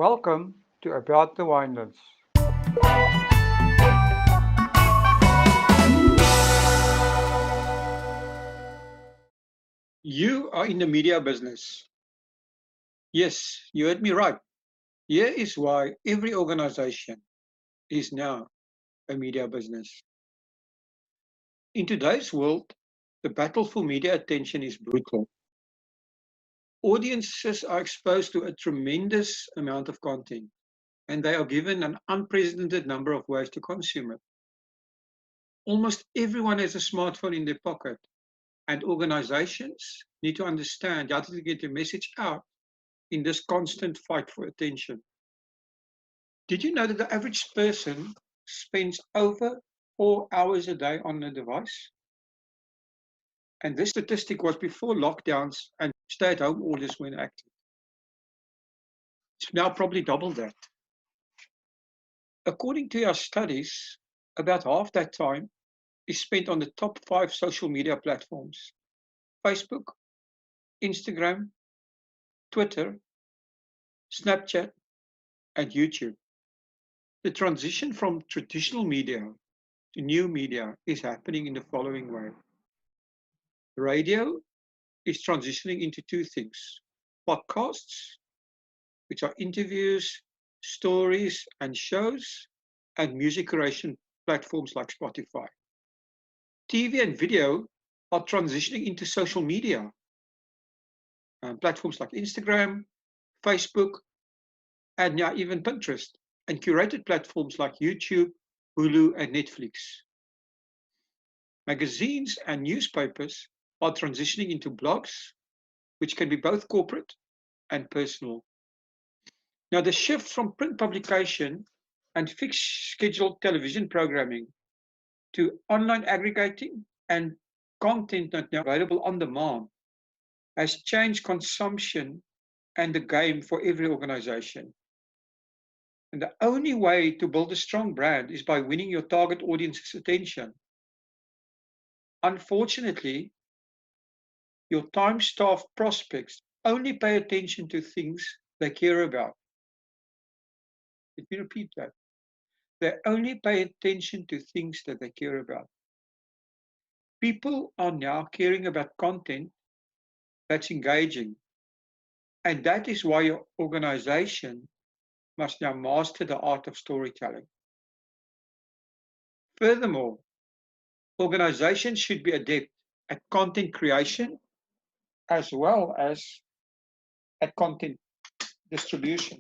Welcome to About the Winelands. You are in the media business. Yes, you heard me right. Here is why every organization is now a media business. In today's world, the battle for media attention is brutal. Audiences are exposed to a tremendous amount of content, and they are given an unprecedented number of ways to consume it. Almost everyone has a smartphone in their pocket, and organizations need to understand how to get the message out in this constant fight for attention. Did you know that the average person spends over 4 hours a day on a device? And this statistic was before lockdowns and stay at home orders were enacted. It's now probably double that. According to our studies, about half that time is spent on the top 5 social media platforms: Facebook, Instagram, Twitter, Snapchat, and YouTube. The transition from traditional media to new media is happening in the following way. Radio is transitioning into two things: podcasts, which are interviews, stories, and shows, and music creation platforms like Spotify. TV and video are transitioning into social media, platforms like Instagram, Facebook, and now even Pinterest, and curated platforms like YouTube, Hulu, and Netflix. Magazines and newspapers are transitioning into blogs, which can be both corporate and personal. Now, the shift from print publication and fixed scheduled television programming to online aggregating and content that now available on demand has changed consumption and the game for every organization. And the only way to build a strong brand is by winning your target audience's attention. Unfortunately, your time-starved prospects only pay attention to things they care about. Let me repeat that. They only pay attention to things that they care about. People are now caring about content that's engaging. And that is why your organization must now master the art of storytelling. Furthermore, organizations should be adept at content creation as well as at content distribution.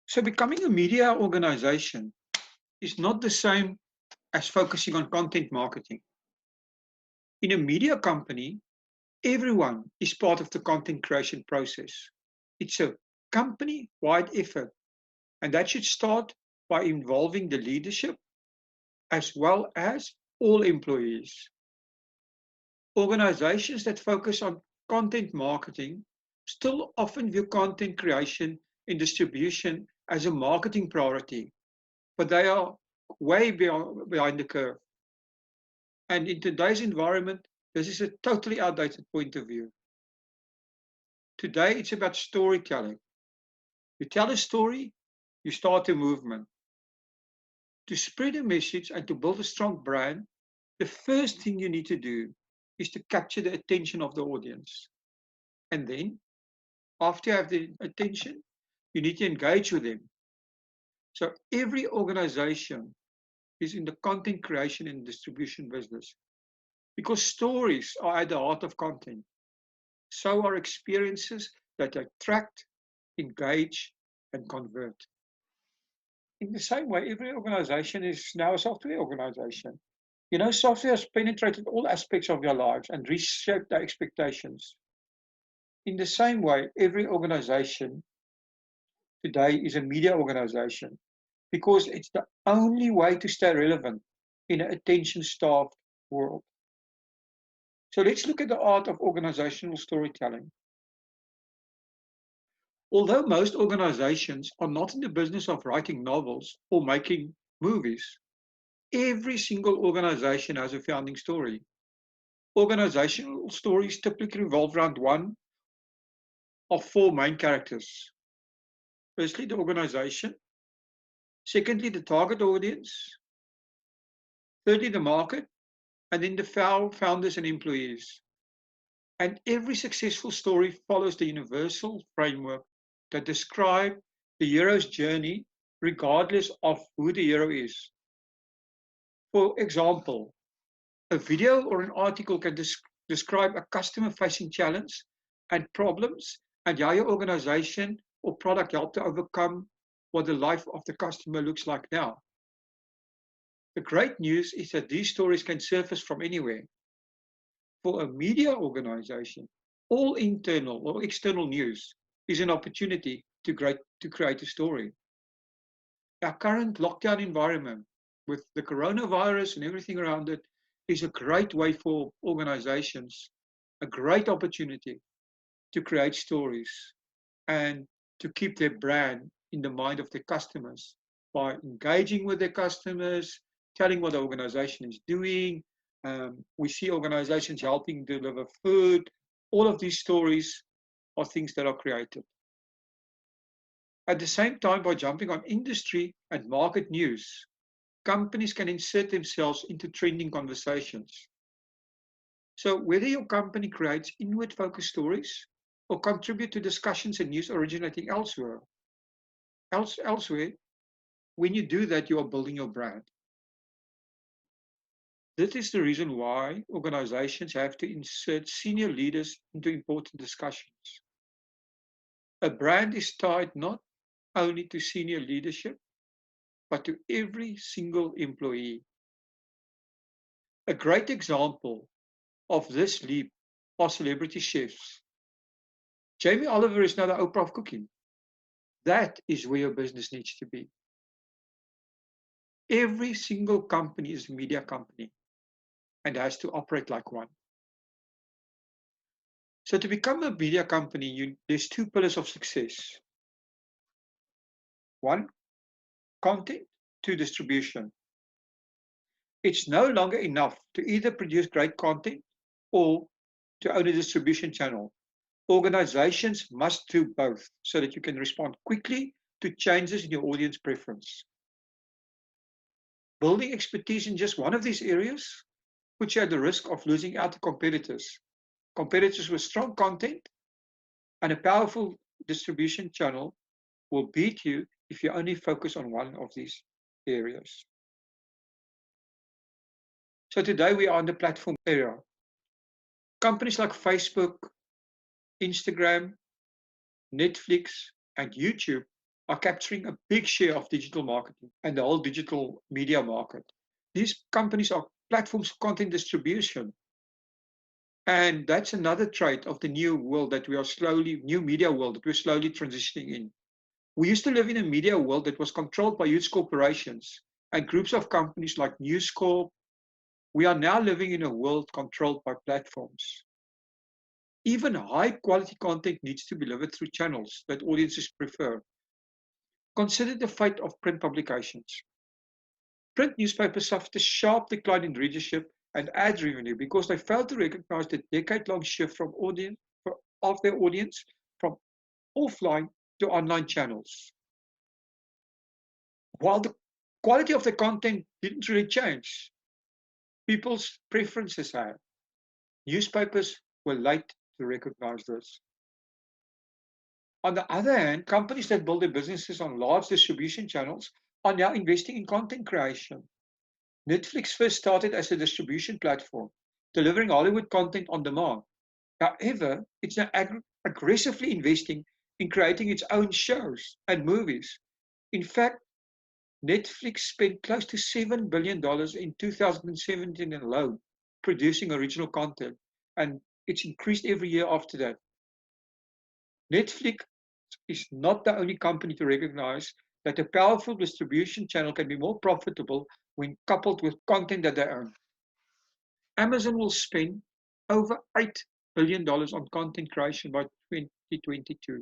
So becoming a media organization is not the same as focusing on content marketing. In a media company, everyone is part of the content creation process. It's a company-wide effort, and that should start by involving the leadership as well as all employees. Organizations that focus on content marketing still often view content creation and distribution as a marketing priority, but they are way behind the curve. And in today's environment, this is a totally outdated point of view. Today, it's about storytelling. You tell a story, you start a movement. To spread a message and to build a strong brand, the first thing you need to do is to capture the attention of the audience. And then, after you have the attention, you need to engage with them. So every organization is in the content creation and distribution business because stories are at the heart of content. So are experiences that attract, engage, and convert. In the same way, every organization is now a software organization. You know, software has penetrated all aspects of your lives and reshaped their expectations. In the same way, every organization today is a media organization because it's the only way to stay relevant in an attention-starved world. So let's look at the art of organizational storytelling. Although most organizations are not in the business of writing novels or making movies, every single organization has a founding story. Organizational stories typically revolve around one of four main characters. Firstly, the organization. Secondly, the target audience. Thirdly, the market. And then the founders and employees. And every successful story follows the universal framework that describes the hero's journey regardless of who the hero is. For example, a video or an article can describe a customer-facing challenge and problems and how your organization or product helped to overcome what the life of the customer looks like now. The great news is that these stories can surface from anywhere. For a media organization, all internal or external news is an opportunity to create a story. Our current lockdown environment with the coronavirus and everything around it is a great way for organizations, a great opportunity to create stories and to keep their brand in the mind of their customers by engaging with their customers, telling what the organization is doing. We see organizations helping deliver food. All of these stories are things that are created. At the same time, by jumping on industry and market news, companies can insert themselves into trending conversations. So whether your company creates inward-focused stories or contribute to discussions and news originating elsewhere, when you do that, you are building your brand. This is the reason why organizations have to insert senior leaders into important discussions. A brand is tied not only to senior leadership, but to every single employee. A great example of this leap are celebrity chefs. Jamie Oliver is now the Oprah of cooking. That is where your business needs to be. Every single company is a media company and has to operate like one. So to become a media company, there's two pillars of success. One, content, two, distribution. It's no longer enough to either produce great content or to own a distribution channel. Organizations must do both so that you can respond quickly to changes in your audience preference. Building expertise in just one of these areas puts you at the risk of losing out to competitors. Competitors with strong content and a powerful distribution channel will beat you if you only focus on one of these areas. So today we are in the platform era. Companies like Facebook, Instagram, Netflix, and YouTube are capturing a big share of digital marketing and the whole digital media market. These companies are platforms for content distribution. And that's another trait of the new world that we are new media world that we're slowly transitioning in. We used to live in a media world that was controlled by huge corporations and groups of companies like News Corp. We are now living in a world controlled by platforms. Even high quality content needs to be delivered through channels that audiences prefer. Consider the fate of print publications. Print newspapers suffered a sharp decline in readership and ad revenue because they failed to recognize the decade-long shift of their audience from offline to online channels. While the quality of the content didn't really change, people's preferences have. Newspapers were late to recognize this. On the other hand, companies that build their businesses on large distribution channels are now investing in content creation. Netflix first started as a distribution platform, delivering Hollywood content on demand. However, it's now aggressively investing in creating its own shows and movies. In fact, Netflix spent close to $7 billion in 2017 alone producing original content, and it's increased every year after that. Netflix is not the only company to recognize that a powerful distribution channel can be more profitable when coupled with content that they own. Amazon will spend over $8 billion on content creation by 2022.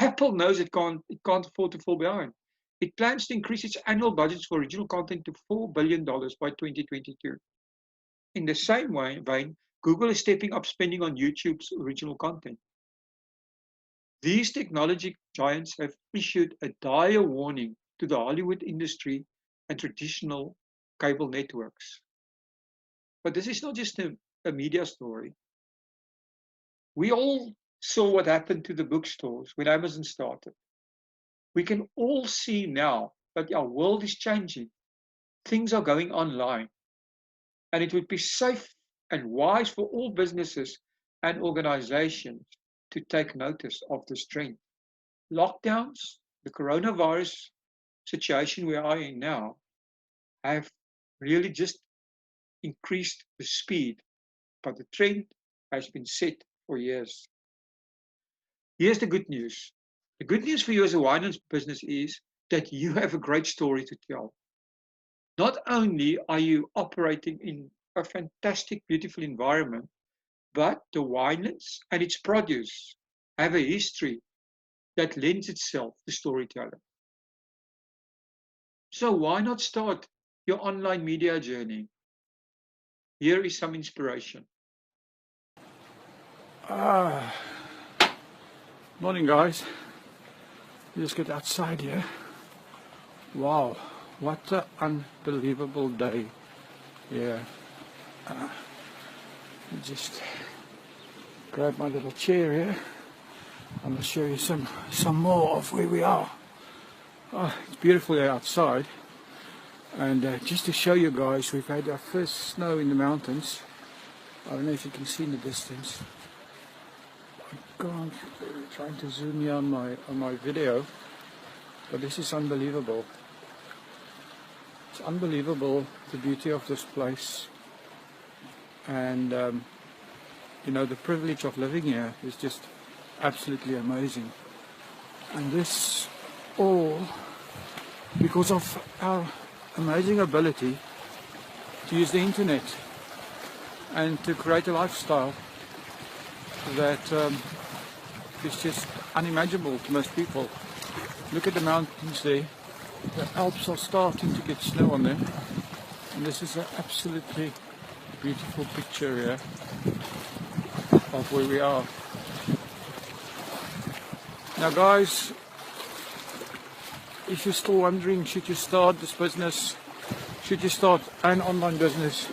Apple knows it can't afford to fall behind. It plans to increase its annual budgets for original content to $4 billion by 2022. In the same vein, Google is stepping up spending on YouTube's original content. These technology giants have issued a dire warning to the Hollywood industry and traditional cable networks. But this is not just a media story. We all saw what happened to the bookstores when Amazon started. We can all see now that our world is changing. Things are going online. And it would be safe and wise for all businesses and organizations to take notice of this trend. Lockdowns, the coronavirus situation we are in now, have really just increased the speed, but the trend has been set for years. Here's the good news. The good news for you as a Winelands business is that you have a great story to tell. Not only are you operating in a fantastic, beautiful environment, but the Winelands and its produce have a history that lends itself to storytelling. So why not start your online media journey? Here is some inspiration. Morning guys, just get outside here. Wow, what an unbelievable day here. Just grab my little chair here and I'll show you some more of where we are. It's beautiful here outside, and just to show you guys, we've had our first snow in the mountains. I don't know if you can see in the distance. I'm trying to zoom here on my video, but this is unbelievable. It's unbelievable, the beauty of this place, and you know, the privilege of living here is just absolutely amazing. And this all because of our amazing ability to use the internet and to create a lifestyle that is just unimaginable to most people. Look at the mountains there. The Alps are starting to get snow on them, and this is an absolutely beautiful picture here of where we are. Now guys, if you're still wondering, should you start this business, should you start an online business,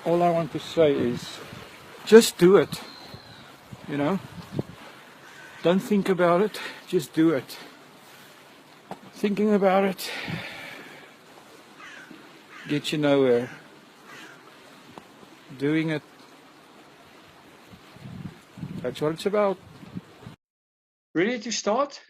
all I want to say is just do it. You know, don't think about it, just do it. Thinking about it gets you nowhere. Doing it, that's what it's about. Ready to start?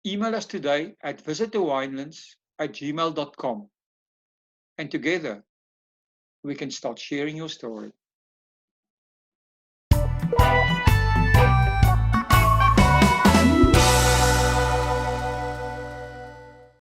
Email us today at visitthewinelands@gmail.com, and together we can start sharing your story.